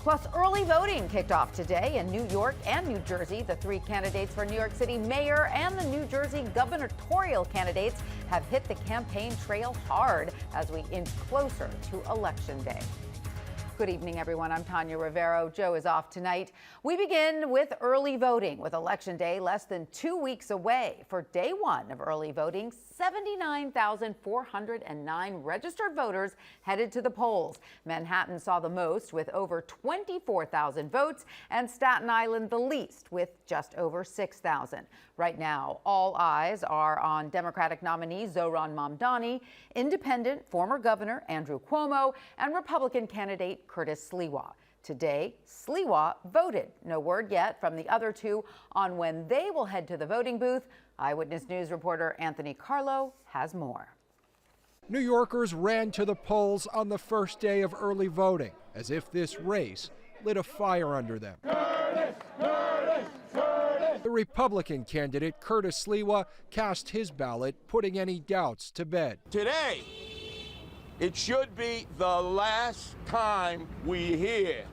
Plus, early voting kicked off today in New York and New Jersey. The three candidates for New York City mayor and the New Jersey gubernatorial candidates have hit the campaign trail hard as we inch closer to Election Day. Good evening, everyone. I'm Tanya Rivero. Joe is off tonight. We begin with early voting, with Election Day less than 2 weeks away. For day one of early voting, 79,409 registered voters headed to the polls. Manhattan saw the most with over 24,000 votes, and Staten Island the least with just over 6,000. Right now, all eyes are on Democratic nominee Zohran Mamdani, independent former Governor Andrew Cuomo, and Republican candidate Curtis Sliwa. Today, Sliwa voted. No word yet from the other two on when they will head to the voting booth. Eyewitness News reporter Anthony Carlo has more. New Yorkers ran to the polls on the first day of early voting, as if this race lit a fire under them. Curtis, Curtis, Curtis. The Republican candidate, Curtis Sliwa, cast his ballot, putting any doubts to bed. Today, it should be the last time we hear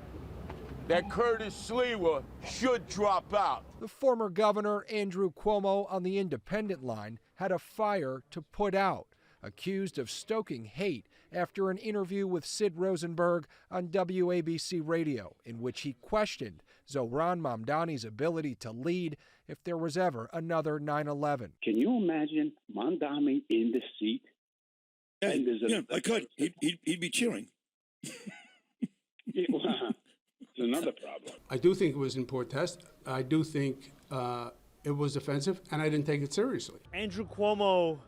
that Curtis Sliwa should drop out. The former governor, Andrew Cuomo, on the independent line, had a fire to put out, accused of stoking hate after an interview with Sid Rosenberg on WABC radio, in which he questioned Zohran Mamdani's ability to lead if there was ever another 9/11. Can you imagine Mamdani in the seat? Yeah, I could. He'd be cheering. It's another problem. I do think it was an important test. I do think it was offensive, and I didn't take it seriously. Andrew Cuomo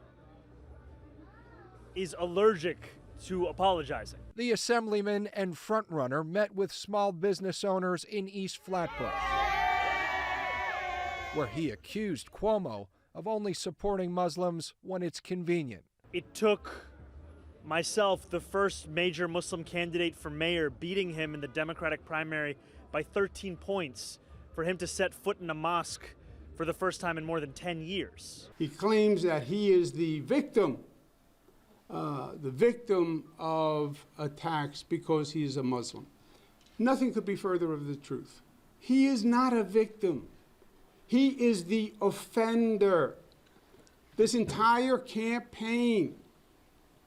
is allergic to apologizing. The assemblyman and frontrunner met with small business owners in East Flatbush, where he accused Cuomo of only supporting Muslims when it's convenient. It took myself, the first major Muslim candidate for mayor, beating him in the Democratic primary by 13 points, for him to set foot in a mosque for the first time in more than 10 years. He claims that he is the victim of attacks because he is a Muslim. Nothing could be further of the truth. He is not a victim. He is the offender. This entire campaign,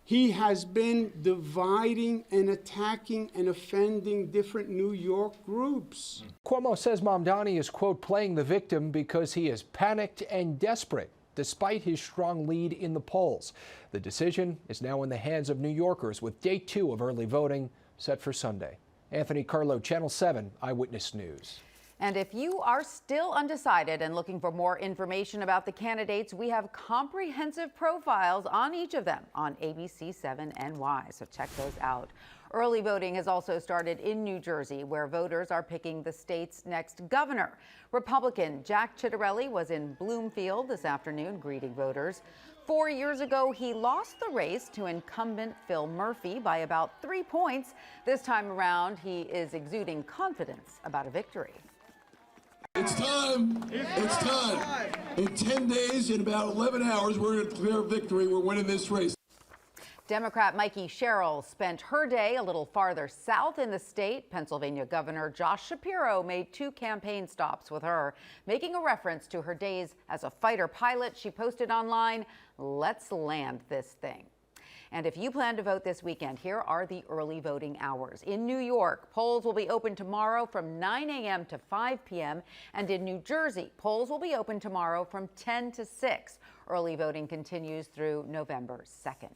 he has been dividing and attacking and offending different New York groups. Cuomo says Mamdani is, quote, playing the victim because he is panicked and desperate, despite his strong lead in the polls. The decision is now in the hands of New Yorkers, with day two of early voting set for Sunday. Anthony Carlo, Channel 7 Eyewitness News. And if you are still undecided and looking for more information about the candidates, we have comprehensive profiles on each of them on ABC-7 NY, so check those out. Early voting has also started in New Jersey, where voters are picking the state's next governor. Republican Jack Ciattarelli was in Bloomfield this afternoon greeting voters. 4 years ago, he lost the race to incumbent Phil Murphy by about 3 points. This time around, he is exuding confidence about a victory. It's time. It's time. In 10 days, in about 11 hours, we're going to declare victory. We're winning this race. Democrat Mikey Sherrill spent her day a little farther south in the state. Pennsylvania Governor Josh Shapiro made 2 campaign stops with her. Making a reference to her days as a fighter pilot, she posted online, "Let's land this thing." And if you plan to vote this weekend, here are the early voting hours. In New York, polls will be open tomorrow from 9 a.m. to 5 p.m. And in New Jersey, polls will be open tomorrow from 10 to 6. Early voting continues through November 2nd.